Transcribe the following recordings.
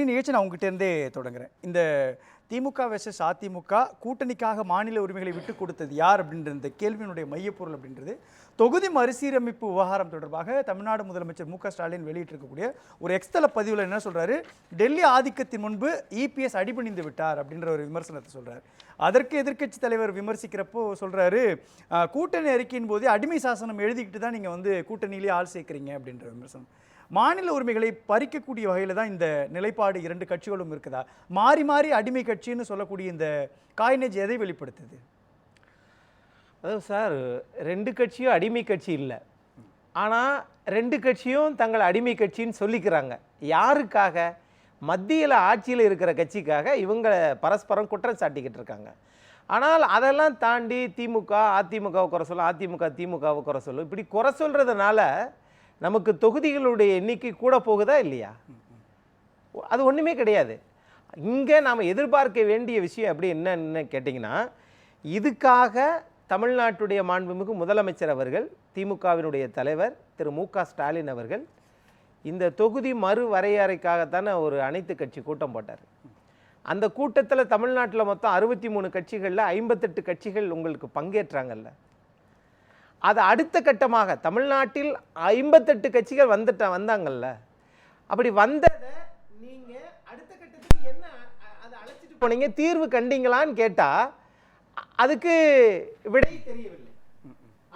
அப்படி நிகழ்ச்சி நான் உங்ககிட்ட இருந்தே தொடங்குறேன். இந்த திமுக வெர்சஸ் அதிமுக கூட்டணிக்காக மாநில உரிமைகளை விட்டு கொடுத்தது யார் அப்படின்ற இந்த கேள்வியினுடைய மையப்பொருள் அப்படின்றது தொகுதி மறுசீரமைப்பு விவகாரம் தொடர்பாக தமிழ்நாடு முதலமைச்சர் மு க ஸ்டாலின் வெளியிட்டிருக்கக்கூடிய ஒரு எக்ஸ்தல பதிவில் என்ன சொல்றாரு, டெல்லி ஆதிக்கத்தின் முன்பு இபிஎஸ் அடிபணிந்து விட்டார் அப்படின்ற ஒரு விமர்சனத்தை சொல்றாரு. அதற்கு எதிர்க்கட்சி தலைவர் விமர்சிக்கிறப்போ சொல்றாரு, கூட்டணி அறிக்கையின் போதே அடிமை சாசனம் எழுதிக்கிட்டு தான் நீங்க வந்து கூட்டணியிலேயே ஆள் சேர்க்குறீங்க அப்படின்ற விமர்சனம். மாநில உரிமைகளை பறிக்கக்கூடிய வகையில் தான் இந்த நிலைப்பாடு இரண்டு கட்சிகளும் இருக்குதா? மாறி மாறி அடிமை கட்சின்னு சொல்லக்கூடிய இந்த காயினேஜ் எதை வெளிப்படுத்துது? அதாவது சார், ரெண்டு கட்சியும் அடிமை கட்சி இல்லை, ஆனால் ரெண்டு கட்சியும் தங்களை அடிமை கட்சின்னு சொல்லிக்கிறாங்க. யாருக்காக? மத்தியில் ஆட்சியில் இருக்கிற கட்சிக்காக இவங்க பரஸ்பரம் குற்றம் சாட்டிக்கிட்டு இருக்காங்க. ஆனால் அதெல்லாம் தாண்டி திமுக அதிமுகவை குறை சொல்லும், அதிமுக திமுகவை குறை சொல்லும். இப்படி குறை சொல்கிறதுனால நமக்கு தொகுதிகளுடைய எண்ணிக்கை கூட போகுதா இல்லையா? அது ஒன்றுமே கிடையாது. இங்கே நாம் எதிர்பார்க்க வேண்டிய விஷயம் அப்படி என்னன்னு கேட்டிங்கன்னா, இதுக்காக தமிழ்நாட்டுடைய மாண்புமிகு முதலமைச்சர் அவர்கள், திமுகவினுடைய தலைவர் திரு மு க ஸ்டாலின் அவர்கள் இந்த தொகுதி மறு வரையறைக்காகத்தானே ஒரு அனைத்து கட்சி கூட்டம் போட்டார். அந்த கூட்டத்தில் தமிழ்நாட்டில் மொத்தம் 63 கட்சிகளில் 58 கட்சிகள் உங்களுக்கு பங்கேற்றாங்கல்ல. அது அடுத்த கட்டமாக தமிழ்நாட்டில் 58 கட்சிகள் வந்தாங்கல்ல. அப்படி வந்ததை நீங்கள் அடுத்த கட்டத்துக்கு என்ன அதை அழைச்சிட்டு போனீங்க, தீர்வு கண்டீங்களான்னு கேட்டால் அதுக்கு விடை தெரியவில்லை.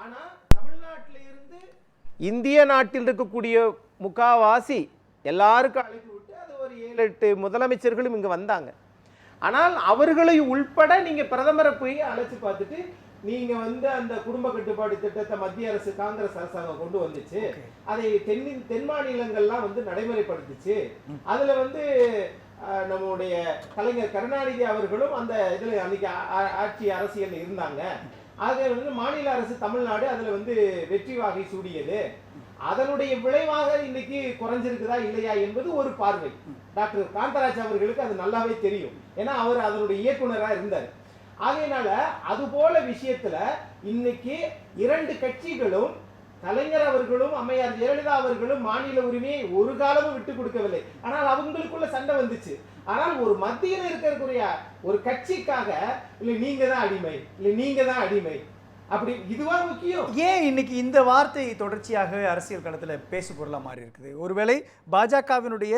ஆனால் தமிழ்நாட்டில் இருந்து இந்திய நாட்டில் இருக்கக்கூடிய முக்காவாசி எல்லாருக்கும் அழைப்பு விட்டு அது ஒரு 7-8 முதலமைச்சர்களும் இங்கே வந்தாங்க. ஆனால் அவர்களை உள்பட நீங்கள் பிரதமரை போய் அழைச்சி பார்த்துட்டு நீங்கள் வந்து அந்த குடும்ப கட்டுப்பாடு திட்டத்தை மத்திய அரசு காங்கிரஸ் அரசாங்கம் கொண்டு வந்துச்சு, அதை தென் மாநிலங்கள்லாம் வந்து நடைமுறைப்படுத்துச்சு. அதுல வந்து நம்முடைய கலைஞர் கருணாநிதி அவர்களும் அந்த இதுல அன்னைக்கு ஆட்சி அரசியல் இருந்தாங்க. அது வந்து மாநில அரசு தமிழ்நாடு அதுல வந்து வெற்றி வாகை சூடியது. அதனுடைய விளைவாக இன்னைக்கு குறைஞ்சிருக்குதா இல்லையா என்பது ஒரு பார்வை. டாக்டர் காந்தராஜ் அவர்களுக்கு அது நல்லாவே தெரியும், ஏன்னா அவர் அதனுடைய இயக்குனராக இருந்தார். ஆகையினால அது போல விஷயத்துல இன்னைக்கு இரண்டு கட்சிகளும், கலைஞர் அவர்களும் அம்மையார் ஜெயலலிதா அவர்களும் மாநில உரிமையை ஒரு காலமும் விட்டு கொடுக்கவில்லை. ஆனால் அவங்களுக்குள்ள சண்டை வந்துச்சு. ஆனால் ஒரு மத்தியில் இருக்கக்கூடிய ஒரு கட்சிக்காக இல்லை நீங்க தான் அடிமை, இல்லை நீங்க தான் அடிமை, அப்படி இதுவா முக்கியம்? ஏன் இன்னைக்கு இந்த வார்த்தை தொடர்ச்சியாக அரசியல் களத்தில் பேசு பொருளாக மாறி இருக்குது? ஒருவேளை பாஜகவினுடைய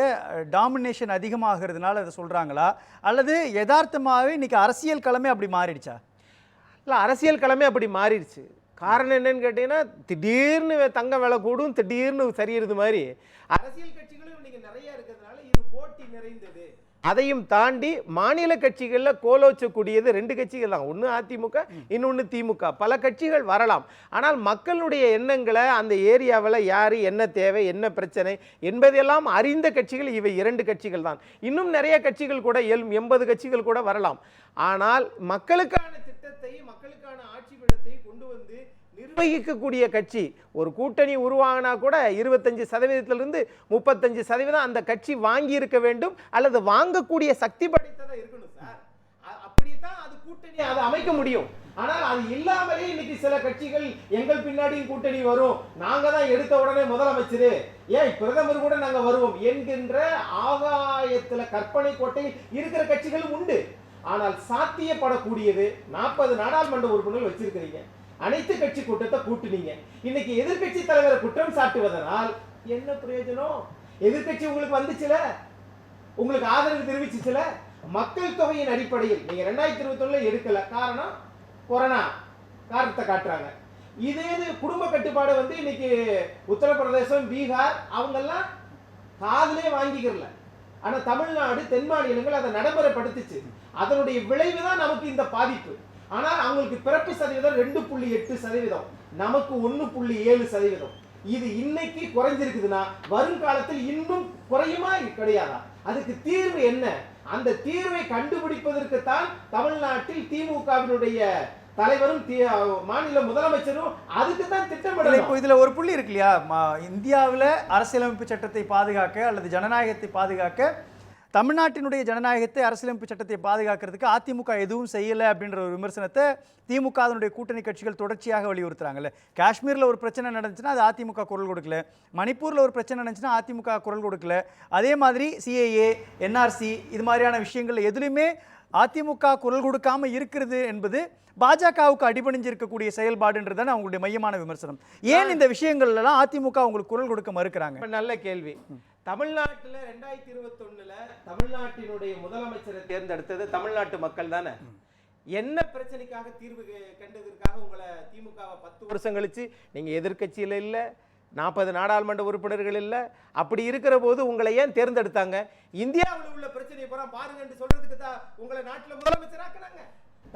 டாமினேஷன் அதிகமாகிறதுனால அதை சொல்றாங்களா, அல்லது யதார்த்தமாகவே இன்னைக்கு அரசியல் களமே அப்படி மாறிடுச்சா? இல்லை, அரசியல் களமே அப்படி மாறிடுச்சு. காரணம் என்னன்னு கேட்டீங்கன்னா, திடீர்னு தங்க விலை கூடும், திடீர்னு சரியிறது மாதிரி அரசியல் கட்சிகளும் இன்னைக்கு நிறைய இருக்கிறதுனால இது போட்டி நிறைந்தது. அதையும் தாண்டி மாநில கட்சிகளில் கோலோச்சக்கூடியது ரெண்டு கட்சிகள் தான், ஒன்று அதிமுக இன்னொன்று திமுக. பல கட்சிகள் வரலாம், ஆனால் மக்களுடைய எண்ணங்களை அந்த ஏரியாவில் யார் என்ன தேவை என்ன பிரச்சனை என்பதெல்லாம் அறிந்த கட்சிகள் இவை இரண்டு கட்சிகள் தான். இன்னும் நிறைய கட்சிகள் கூட 80 கட்சிகள் கூட வரலாம். ஆனால் மக்களுக்கான திட்டத்தை மக்களுக்கான ஆட்சி பீடத்தை கொண்டு வந்து நிர்வகிக்கக்கூடிய கட்சி ஒரு கூட்டணி உருவாகினா கூட 25% 35% அந்த கட்சி வாங்கி இருக்க வேண்டும், அல்லது வாங்கக்கூடிய சக்தி படைத்ததா இருக்கணும் சார். அப்படித்தான் அது கூட்டணி அதை அமைக்க முடியும். ஆனால் அது இல்லாமலே இன்னைக்கு சில கட்சிகள் எங்கள் பின்னாடியும் கூட்டணி வரும், நாங்க தான் எடுத்த உடனே முதலமைச்சர், ஏன் பிரதமர் கூட நாங்க வருவோம் என்கின்ற ஆகாயத்துல கற்பனை கோட்டையில் இருக்கிற கட்சிகளும் உண்டு. ஆனால் சாத்தியப்படக்கூடியது 40 நாடாளுமன்ற உறுப்பினர்கள் வச்சிருக்கிறீங்க, அனைத்து கட்சி கூட்டத்தை கூட்டுனீங்க. இன்னைக்கு எதிர்கட்சி தலைவரை குற்றம் சாட்டுவதனால் என்ன பிரயோஜனம்? எதிர்கட்சி உங்களுக்கு வந்துச்சுல, உங்களுக்கு ஆதரவு தெரிவிச்சுச்சுல. மக்கள் தொகையின் அடிப்படையில் நீங்க 2021 எடுக்கல, காரணம் கொரோனா காரணத்தை காட்டுறாங்க. இதே குடும்ப கட்டுப்பாடு வந்து இன்னைக்கு உத்தரப்பிரதேசம் பீகார் அவங்கெல்லாம் காதலே வாங்கிக்கிறல, ஆனா தமிழ்நாடு தென் மாநிலங்கள் அதை நடைமுறைப்படுத்துச்சு. அதனுடைய விளைவு தான் நமக்கு இந்த பாதிப்பு. ஆனால் அவங்களுக்கு பிறப்பு சதவீதம் 2.8%, நமக்கு 1.7%. இது இன்னைக்கு குறைஞ்சிருக்குதுன்னா வருங்காலத்தில் இன்னும் குறையுமா கிடையாதா? அதுக்கு தீர்வு என்ன? அந்த தீர்வை கண்டுபிடிப்பதற்கு தான் தமிழ்நாட்டில் திமுகவினுடைய தலைவரும் மாநில முதலமைச்சரும் அதுக்கு தான் திட்டமிடல. இப்போ இதுல ஒரு புள்ளி இருக்கு இல்லையா, இந்தியாவில் அரசியலமைப்பு சட்டத்தை பாதுகாக்க அல்லது ஜனநாயகத்தை பாதுகாக்க தமிழ்நாட்டினுடைய ஜனநாயகத்தை, அரசியலமைப்பு சட்டத்தை பாதுகாக்கிறதுக்கு அதிமுக எதுவும் செய்யலை அப்படின்ற ஒரு விமர்சனத்தை திமுக அதனுடைய கூட்டணி கட்சிகள் தொடர்ச்சியாக வலியுறுத்துறாங்கல்ல. காஷ்மீரில் ஒரு பிரச்சனை நடந்துச்சுன்னா அது அதிமுக குரல் கொடுக்கல, மணிப்பூரில் ஒரு பிரச்சனை நடந்துச்சுன்னா அதிமுக குரல் கொடுக்கல, அதே மாதிரி சிஏஏ, என்ஆர்சி இது மாதிரியான விஷயங்கள் எதுலையுமே அதிமுக குரல் கொடுக்காம இருக்கிறது என்பது பாஜகவுக்கு அடிபணிஞ்சிருக்கக்கூடிய செயல்பாடுன்றதுதான் அவங்களுடைய மையமான விமர்சனம். ஏன் இந்த விஷயங்கள்லாம் அதிமுக உங்களுக்கு குரல் கொடுக்க மறுக்கிறாங்க? நல்ல கேள்வி. தமிழ்நாட்டில் 2021 தமிழ்நாட்டினுடைய முதலமைச்சரை தேர்ந்தெடுத்தது தமிழ்நாட்டு மக்கள் தானே. என்ன பிரச்சனைக்காக தீர்வு கண்டதற்காக உங்களை திமுகவை 10 வருஷம் கழிச்சு நீங்க எதிர்க்கட்சியில் இல்லை, 40 நாடாளுமன்ற உறுப்பினர்கள் இல்லை, அப்படி இருக்கிற போது உங்களை ஏன் தேர்ந்தெடுத்தாங்க? இந்தியாவில் உள்ள பிரச்சனையை பூரா பாருங்கன்னு சொல்றதுக்கு தான் உங்களை நாட்டில் முதலமைச்சராக்குனாங்க.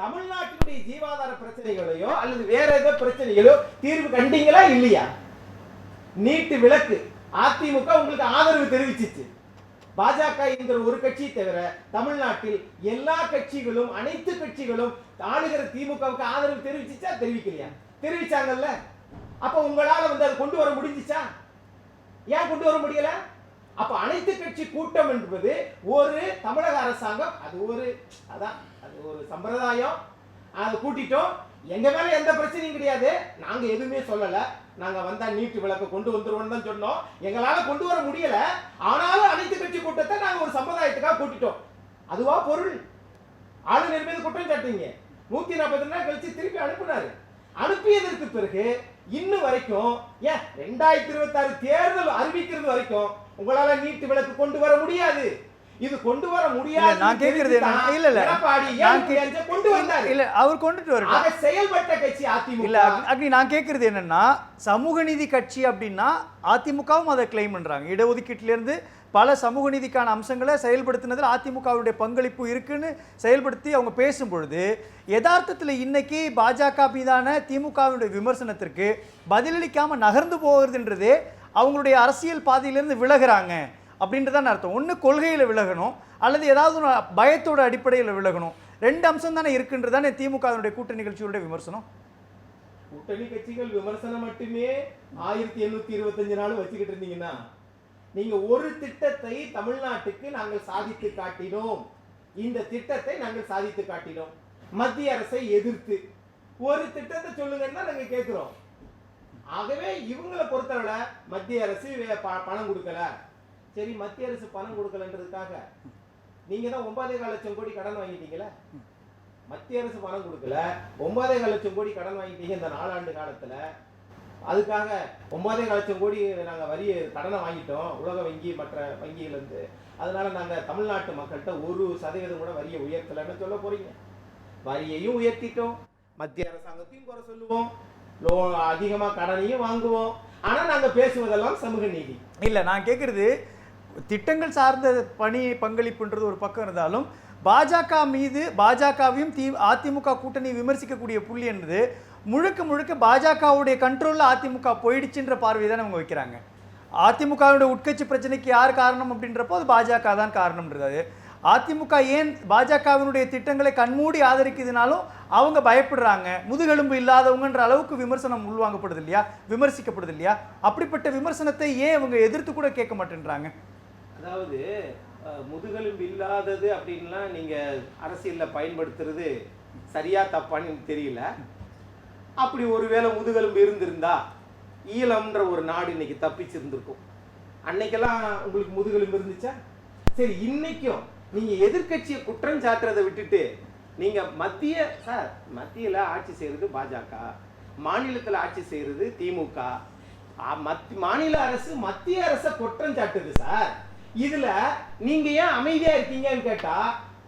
தமிழ்நாட்டினுடைய ஜீவாதார பிரச்சனைகளையோ அல்லது வேற ஏதோ பிரச்சனைகளோ தீர்வு கண்டீங்களா இல்லையா? நீட்டு விலக்கு அதிமுக உங்களுக்கு ஆதரவு தெரிவிச்சிச்சு. பாஜக என்கிற ஒரு கட்சி தவிர தமிழ்நாட்டில் எல்லா கட்சிகளும், அனைத்து கட்சிகளும் ஆளுகிற திமுகவுக்கு ஆதரவு தெரிவிச்சிச்சா தெரிவிக்கலையா? தெரிவிச்சாங்கல்ல. அப்ப உங்களால அதை கொண்டு வர முடிஞ்சிச்சா? ஏன் கொண்டு வர முடியல? அப்ப அனைத்து கட்சி கூட்டம் என்பது ஒரு தமிழக அரசாங்கம், அது ஒரு சம்பிரதாயம். அதை கூட்டிட்டோம். எங்க மேல எந்த பிரச்சனையும் கிடையாது, நாங்க எதுவுமே சொல்லல. நாங்க வந்தா நீட்டு விளக்க கொண்டு வந்துருவோம் தான் சொன்னோம். எங்களால கொண்டு வர முடியல, ஆனாலும் அனைத்து கட்சி கூட்டத்தை நாங்க ஒரு சம்பிரதாயத்துக்காக கூட்டிட்டோம். அதுவா பொருள்? ஆளுநர் மீது குற்றம் சாட்டுங்க. 140 நாள் கழிச்சு திருப்பி அனுப்பினாரு. அனுப்பியதற்கு பிறகு இன்னும் வரைக்கும் ஏன் 2026 தேர்தல் அறிவிக்கிறது வரைக்கும் உங்களால நீட்டு விளக்கு கொண்டு வர முடியாது. இது கொண்டு வர முடியாது. நான் கேக்குறது அவர் கொண்டுட்டு வரட்டும். செயல்பட்ட கட்சி அதிமுக இல்ல அக்னி, நான் கேக்குறது என்னன்னா, சமூக நீதி கட்சி அப்படின்னா அதிமுகவும் அதை கிளைம் பண்றாங்க. இடஒதுக்கீட்டுல இருந்து பல சமூக நீதிக்கான அம்சங்களை செயல்படுத்தினதில் அதிமுகவுடைய பங்களிப்பு இருக்குன்னு செயல்படுத்தி அவங்க பேசும் பொழுது, யதார்த்தத்தில் இன்னைக்கு பாஜக மீதான திமுகவுடைய விமர்சனத்திற்கு பதிலளிக்காம நகர்ந்து போகிறதுன்றதே அவங்களுடைய அரசியல் பாதையிலிருந்து விலகுறாங்க அப்படின்றதான் அர்த்தம். ஒன்று கொள்கையில் விலகணும், அல்லது ஏதாவது ஒரு பயத்தோட அடிப்படையில் விலகணும். 2 அம்சம் தானே இருக்குன்றதானே திமுகவுடைய கூட்டணி நிகழ்ச்சியோட விமர்சனம். கூட்டணி கட்சிகள் விமர்சனம் மட்டுமே 1825 நாள் வச்சுக்கிட்டு இருந்தீங்கன்னா, நீங்க ஒரு திட்டத்தை தமிழ்நாட்டுக்கு நாங்கள் சாதித்து காட்டினோம், இந்த திட்டத்தை நாங்கள் சாதித்து காட்டினோம், மத்திய அரசை எதிர்த்து ஒரு திட்டத்தை சொல்லுங்கன்னா நாங்க கேட்கிறோம். ஆகவே இவங்களை பொறுத்தவரை மத்திய அரசு பணம் கொடுக்கல. சரி, மத்திய அரசு பணம் கொடுக்கலன்றதுக்காக நீங்க தான் 9.25 லட்சம் கோடி கடன் வாங்கிட்டீங்களா? மத்திய அரசு பணம் கொடுக்கல, 9.25 லட்சம் கோடி கடன் வாங்கிட்டீங்க இந்த 4 ஆண்டு காலத்துல. அதுக்காக 9.25 லட்சம் கோடி நாங்க கடனை வாங்கிட்டோம் உலக வங்கி மற்ற வங்கிகள் இருந்து, அதனால நாங்க தமிழ்நாட்டு மக்கள்கிட்ட 1% கூட வரியை உயர்த்தலைன்னு சொல்ல போறீங்க? வரியையும் உயர்த்திட்டோம், மத்திய அரசாங்கத்தையும் குறை சொல்லுவோம், அதிகமா கடனையும் வாங்குவோம். ஆனா நாங்க பேசுவதெல்லாம் சமூக நீதி இல்ல. நான் கேட்கறது திட்டங்கள் சார்ந்த பங்களிப்புன்றது ஒரு பக்கம் இருந்தாலும், பாஜக மீது பாஜகவையும் அதிமுக கூட்டணி விமர்சிக்கக்கூடிய புள்ளி என்பது முழுக்க முழுக்க பாஜகவுடைய கண்ட்ரோல்ல அதிமுக போயிடுச்சுன்ற பார்வை தானே அவங்க வைக்கிறாங்க. அதிமுகவுடைய உட்கட்சி பிரச்சனைக்கு யார் காரணம் அப்படின்றப்போ அது பாஜக தான் காரணம்ன்றது. அதிமுக ஏன் பாஜகவினுடைய திட்டங்களை கண்மூடி ஆதரிக்குதுனாலும் அவங்க பயப்படுறாங்க, முதுகெலும்பு இல்லாதவங்கன்ற அளவுக்கு விமர்சனம் உள்வாங்கப்படுது இல்லையா, விமர்சிக்கப்படுது இல்லையா? அப்படிப்பட்ட விமர்சனத்தை ஏன் அவங்க எதிர்த்து கூட கேட்க மாட்டேன்றாங்க? அதாவது முதுகெலும்பு இல்லாதது அப்படின்லாம் நீங்க அரசியல்ல பயன்படுத்துறது சரியா தப்பான்னு தெரியல. அப்படி ஒருவேளை முதுகெலும்பு இருந்திருந்தா ஈழம்ன்ற ஒரு நாடு இன்னைக்கு தப்பிச்சிருந்திருக்கும். அன்னைக்கெல்லாம் உங்களுக்கு முதுகெலும்பு இருந்துச்சா? சரி, இன்னைக்கும் நீங்க எதிர்கட்சியை குற்றம் சாட்டுறதை விட்டுட்டு நீங்க மத்தியில ஆட்சி செய்யறது பாஜக, மாநிலத்தில் ஆட்சி செய்யறது திமுக, மாநில அரசு மத்திய அரசை குற்றம் சாட்டுது சார். இதுல நீங்க ஏன் அமைதியா இருக்கீங்கன்னு கேட்டா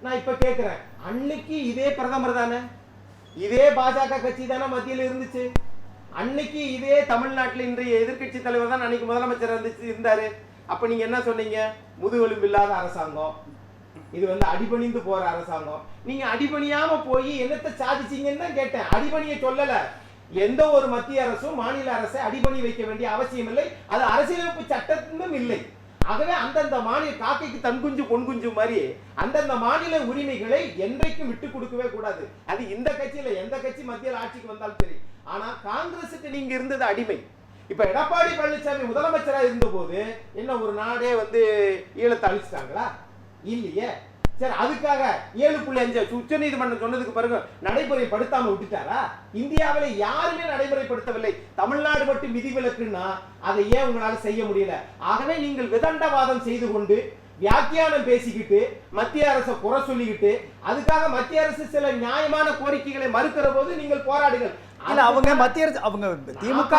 நான் இப்ப கேட்கிறேன், அன்னைக்கு இதே பிரதமர் தானே, இதே பாஜக கட்சி தானே மத்தியில் இருந்துச்சு. அன்னைக்கு இதே தமிழ்நாட்டில் இன்றைய எதிர்கட்சி தலைவர் தான் அன்னைக்கு முதலமைச்சர் இருந்தாரு. அப்ப நீங்க என்ன சொன்னீங்க? முதுகெலும்பு இல்லாத அரசாங்கம், இது அடிபணிந்து போற அரசாங்கம். நீங்க அடிபணியாம போய் என்னத்தை சாதிச்சீங்கன்னு தான் கேட்டேன். அடிபணியை சொல்லல. எந்த ஒரு மத்திய அரசும் மாநில அரசை அடிபணி வைக்க வேண்டிய அவசியம் இல்லை, அது அரசியலமைப்பு சட்டத்திலும் இல்லை. ஆகவே அந்தந்த மாநில காக்கைக்கு தன் குஞ்சு பொன் குஞ்சு மாதிரி அந்தந்த மாநில உரிமைகளை என்றைக்கும் விட்டு கொடுக்கவே கூடாது. அது இந்த கட்சியில எந்த கட்சி மத்தியில் ஆட்சிக்கு வந்தாலும் சரி. ஆனா காங்கிரசுக்கு நீங்க இருந்தது அடிமை. இப்ப எடப்பாடி பழனிசாமி முதலமைச்சரா இருந்த போது என்ன ஒரு நாடே ஈழத்தை அழிச்சிட்டாங்களா? இல்லையே. சரி, அதுக்காக 7.5 உச்ச நீதிமன்றம் சொன்னதுக்கு பிறகு நடைமுறைப்படுத்தாம விட்டுட்டாரா? இந்தியாவில யாருமே நடைமுறைப்படுத்தவில்லை. தமிழ்நாடு மட்டும் விதிவிலக்குன்னா அதை ஏன் உங்களால செய்ய முடியல? ஆகவே நீங்கள் விதண்டவாதம் செய்து கொண்டு வியாக்கியானம் பேசிக்கிட்டு மத்திய அரசை குறை சொல்லிக்கிட்டு அதுக்காக மத்திய அரசு சில நியாயமான கோரிக்கைகளை மறுக்கிற போது நீங்கள் போராடுங்கள். இல்ல அவங்க மத்திய அரசு அவங்க திமுக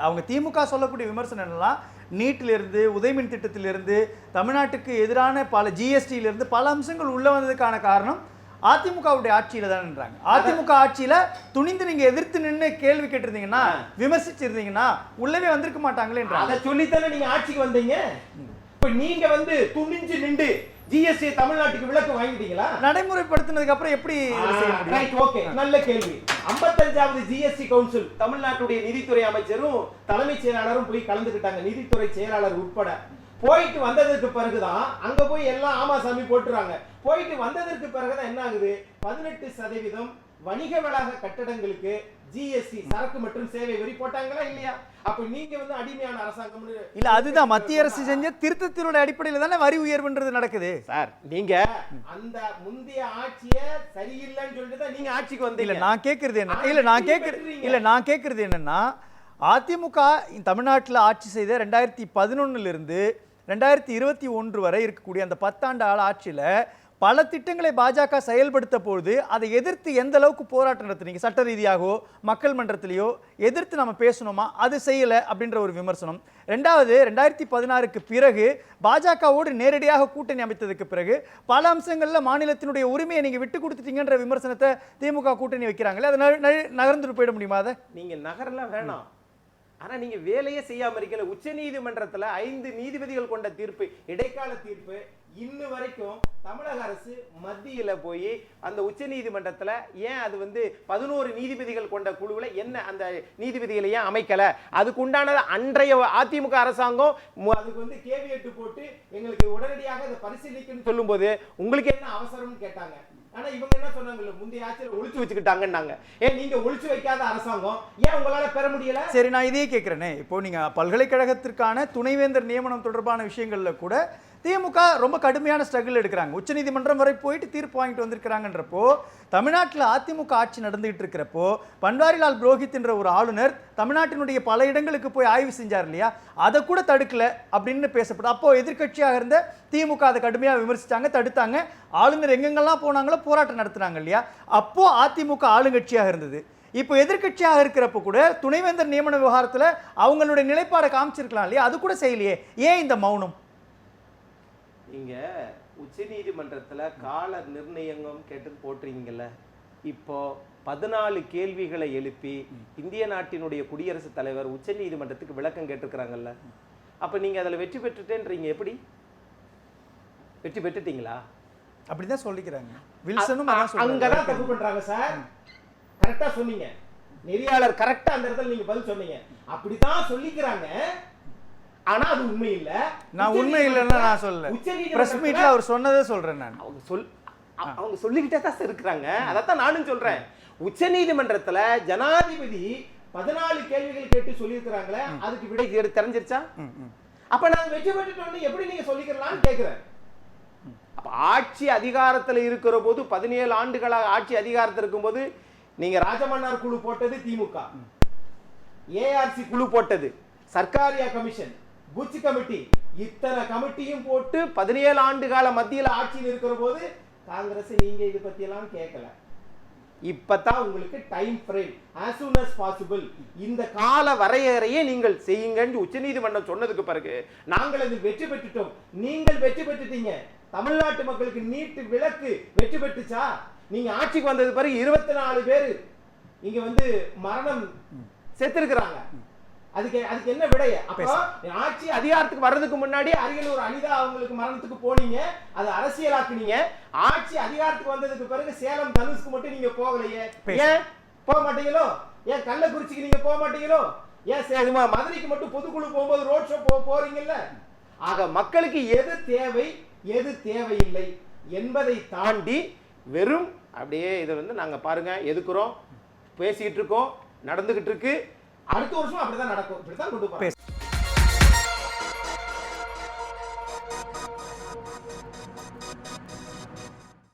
அவங்க திமுக சொல்லக்கூடிய விமர்சனம் என்னெல்லாம் நீட்டிலிருந்து உதயமின் திட்டத்திலிருந்து தமிழ்நாட்டுக்கு எதிரான பல ஜிஎஸ்டியிலிருந்து பல அம்சங்கள் உள்ள வந்ததுக்கான காரணம் அதிமுகவுடைய ஆட்சியில தான்ன்றாங்க. அதிமுக ஆட்சியில துணிந்து நீங்க எதிர்த்து நின்று கேள்வி கேட்டிருந்தீங்கன்னா விமர்சிச்சிருந்தீங்கன்னா உள்ளவே வந்திருக்க மாட்டாங்களேன்றாங்க. அதை சொல்லித்தானே நீங்க ஆட்சிக்கு வந்தீங்க. இப்ப நீங்க வந்து துணிஞ்சு நின்று ஜிஎஸ்டி தமிழ்நாட்டுக்கு விலக்கு வாங்கிட்டீங்களா? நடைமுறைப்படுத்தினதுக்கு அப்புறம் எப்படி செய்ய முடியும்? ரைட், ஓகே, நல்ல கேள்வி. 55வது ஜிஎஸ்டி கவுன்சில் தமிழ்நாட்டுடைய நிதித்துறை அமைச்சரும் தலைமைச் செயலாளரும் போய் கலந்துக்கிட்டாங்க, நிதித்துறை செயலாளர் உட்பட. போயிட்டு வந்ததற்கு பிறகுதான் அங்க போய் எல்லாம் ஆமாசாமி போட்டுறாங்க. போயிட்டு வந்ததற்கு பிறகுதான் என்ன ஆகுது? 18% வணிக வளாக கட்டடங்களுக்கு ஜிஎஸ்டி சரக்கு மற்றும் சேவை வரி போட்டாங்களா இல்லையா? அப்ப நீங்க வந்து அடிமையான அரசாங்கம் இல்ல, அதுதான் மத்திய அரசு செஞ்ச திருத்தத்தினுடைய அடிப்படையில் தானே வரி உயர்வுன்றது நடக்குது சார். நீங்க அந்த முந்தைய ஆட்சியை சரியில்லைன்னு சொல்லிட்டு தான் நீங்க ஆட்சிக்கு வந்தீங்க. நான் கேட்கறது என்ன நான் கேட்கறது என்னன்னா அதிமுக தமிழ்நாட்டில் ஆட்சி செய்த 2011 2021 வரை இருக்கக்கூடிய அந்த 10 ஆண்டு ஆட்சியில பல திட்டங்களை பாஜக செயல்படுத்த பொழுது அதை எதிர்த்து எந்த அளவுக்கு போராட்டம் நடத்துறீங்க? சட்ட ரீதியாகவோ மக்கள் மன்றத்திலேயோ எதிர்த்து நம்ம பேசணுமா? அது செய்யலை அப்படின்ற ஒரு விமர்சனம். ரெண்டாவது, 2016க்கு பிறகு பாஜகவோடு நேரடியாக கூட்டணி அமைத்ததுக்கு பிறகு பல அம்சங்களில் மாநிலத்தினுடைய உரிமையை நீங்கள் விட்டு கொடுத்துட்டீங்கன்ற விமர்சனத்தை திமுக கூட்டணி வைக்கிறாங்களே, அதை நகர்ந்துட்டு போயிட முடியுமா? அதை நீங்கள் நகரெல்லாம் வேணாம், ஆனால் நீங்கள் வேலையே செய்யாமல் இருக்கல. உச்ச நீதிமன்றத்தில் 5 நீதிபதிகள் கொண்ட தீர்ப்பு, இடைக்கால தீர்ப்பு, இன்னும் வரைக்கும் தமிழக அரசு மத்தியில போய் அந்த உச்ச நீதிமன்றத்துல ஏன் அது வந்து 11 நீதிபதிகள் கொண்ட குழுவுல என்ன அந்த நீதிபதிகளை ஏன் அமைக்கல? அதுக்கு உண்டானது அன்றைய அதிமுக அரசாங்கம் அதுக்கு வந்து கேவியேட் போட்டு எங்களுக்கு உடனடியாக அதை பரிசீலிக்கணும்னு சொல்லும்போது உங்களுக்கு என்ன அவசரம்னு கேட்டாங்க. ஆனா இவங்க என்ன சொன்னாங்க? முந்தைய ஆட்சியில் ஒழிச்சு வச்சுக்கிட்டாங்கன்னாங்க. ஏன் நீங்க ஒழிச்சு வைக்காத அரசாங்கம் ஏன் உங்களால பெற முடியல? சரி, நான் இதையே கேட்கிறேனே. இப்போ நீங்க பல்கலைக்கழகத்திற்கான துணைவேந்தர் நியமனம் தொடர்பான விஷயங்கள்ல கூட திமுக ரொம்ப கடுமையான ஸ்ட்ரகிள் எடுக்கிறாங்க. உச்சநீதிமன்றம் வரை போயிட்டு தீர்ப்பு வாங்கிட்டு வந்திருக்கிறாங்கன்றப்போ, தமிழ்நாட்டில் அதிமுக ஆட்சி நடந்துகிட்டு இருக்கிறப்போ பன்வாரிலால் புரோஹித் என்ற ஒரு ஆளுநர் தமிழ்நாட்டினுடைய பல இடங்களுக்கு போய் ஆய்வு செஞ்சார் இல்லையா? அதை கூட தடுக்கல அப்படின்னு பேசப்படும். அப்போ எதிர்கட்சியாக இருந்த திமுக அதை கடுமையாக விமர்சித்தாங்க, தடுத்தாங்க. ஆளுநர் எங்கெங்கெல்லாம் போனாங்களோ போராட்டம் நடத்துனாங்க இல்லையா? அப்போ அதிமுக ஆளுங்கட்சியாக இருந்தது. இப்போ எதிர்கட்சியாக இருக்கிறப்ப கூட துணைவேந்தர் நியமன விவகாரத்தில் அவங்களுடைய நிலைப்பாடை காமிச்சிருக்கலாம் இல்லையா? அது கூட செய்யலையே. ஏன் இந்த மௌனம்? நீங்க உச்ச நீதிமன்றத்துல கால நிர்ணயம் கேட்டு போட்டுறீங்கல்ல. இப்போ 14 கேள்விகளை எழுப்பி இந்திய நாட்டினுடைய குடியரசுத் தலைவர் உச்ச நீதிமன்றத்துக்கு விளக்கம் கேட்டிருக்கிறாங்கல்ல. அப்ப நீங்க அதுல வெற்றி பெற்றுட்டேன்றீங்க. எப்படி வெற்றி பெற்றுட்டீங்களா? அப்படிதான் சொல்லிக்கிறாங்க. வில்சனும் அங்கதான் தப்பு பண்றாங்க சார். கரெக்டா சொன்னீங்க, நெறியாளர் கரெக்டா அந்த இடத்துல நீங்க பதில் சொன்னீங்க. அப்படிதான் சொல்லிக்கிறாங்க, ஆனா அது உண்மை இல்ல. நான் உண்மை இல்லைன்னா நான் சொல்லல. பிரஸ் மீட்ல அவர் சொன்னதே சொல்றேன். நான் அவங்க சொல்லிக்கிட்டே தான் இருக்கிறாங்க. அதைத்தான் நானும் சொல்றேன். உச்ச நீதிமன்றத்துல ஜனாதிபதி 14 கேள்விகள் கேட்டு சொல்லியிருக்கிறாங்களே, அதுக்கு விடை தெரிஞ்சிருச்சா? அப்ப நான் வெற்றி பெற்றுட்டோம்னு எப்படி நீங்க சொல்லிக்கலாம்னு கேட்கிறேன். அப்ப ஆட்சி அதிகாரத்தில் இருக்கிற போது 17 ஆண்டுகளாக ஆட்சி அதிகாரத்தில் இருக்கும்போது நீங்க ராஜமன்னார் குழு போட்டது திமுக, ஏஆர்சி குழு போட்டது, சர்க்காரியா கமிஷன், புட்ச் கமிட்டி, இத்தனை கமிட்டியும் போட்டு 17 ஆண்டு கால மத்தியில் ஆட்சியில் இருக்கிற போது காங்கிரஸ் நீங்க இது பத்தி எல்லாம் கேட்கல. இப்பதான் உங்களுக்கு time frame as soon as possible இந்த கால வரையறையை நீங்கள் செய்யுங்கன்னு உச்சநீதிமன்றம் சொன்னதுக்கு பிறகு நாங்கள் அதில் வெற்றி பெற்றுட்டோம். நீங்கள் வெற்றி பெற்றுட்டீங்க. தமிழ்நாட்டு மக்களுக்கு நீட்டு விலக்கு வெற்றி பெற்றுச்சா? நீங்க ஆட்சிக்கு வந்தது பிறகு 24 பேர் இங்க வந்து மரணம் செத்துருக்கிறாங்க. அதுக்கு என்ன விடைய? அப்போ ஆட்சி அதிகாரத்துக்கு வர்றதுக்கு முன்னாடி அரியலூர் அனிதா அவங்களுக்கு மரணத்துக்கு போனீங்க, அது அரசியலாக்குனீங்க. ஆட்சி அதிகாரத்துக்கு வந்ததுக்கு பிறகு சேலம் தனுஷ்க்கு மட்டும் நீங்க போகலையே. ஏன் போக மாட்டீங்களோ? ஏன் கள்ளக்குறிச்சிக்கு நீங்க போக மாட்டீங்களோ? ஏன் மதுரைக்கு மட்டும் பொதுக்குழு போகும்போது ரோட் ஷோ போறீங்கல்ல? ஆக மக்களுக்கு எது தேவை எது தேவையில்லை என்பதை தாண்டி வெறும் அப்படியே இதை வந்து நாங்க பாருங்க எதுக்குறோம், பேசிக்கிட்டு இருக்கோம், நடந்துகிட்டு இருக்கு. அடுத்த வருஷம் அப்படிதான் நடக்கும். இப்படிதான் கொண்டு போறோம்.